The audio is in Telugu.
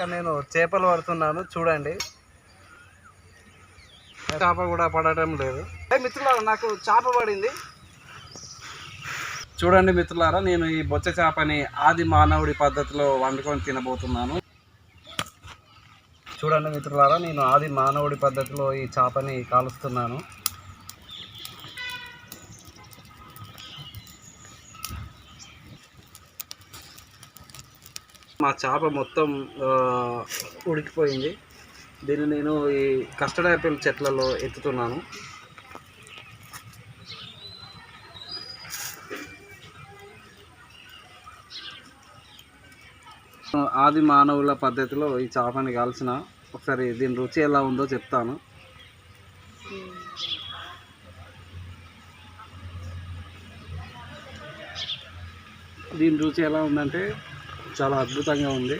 ఇక్కడ నేను చేపలు పడుతున్నాను చూడండి. చేప కూడా పడటం లేదు. మిత్రులారా నాకు చేప పడింది చూడండి మిత్రులారా. నేను ఈ బొచ్చ చేపని ఆది మానవుడి పద్ధతిలో వండుకొని తినబోతున్నాను. చూడండి మిత్రులారా, నేను ఆది మానవుడి పద్ధతిలో ఈ చేపని కాలుస్తున్నాను. మా చేప మొత్తం ఉడికిపోయింది. దీన్ని నేను ఈ కస్టర్డ్ యాపిల్ చెట్లలో ఎత్తుతున్నాను. ఆది మానవుల పద్ధతిలో ఈ చేపని కాల్చిన. ఒకసారి దీని రుచి ఎలా ఉందో చెప్తాను. దీని రుచి ఎలా ఉందంటే చాలా అద్భుతంగా ఉంది.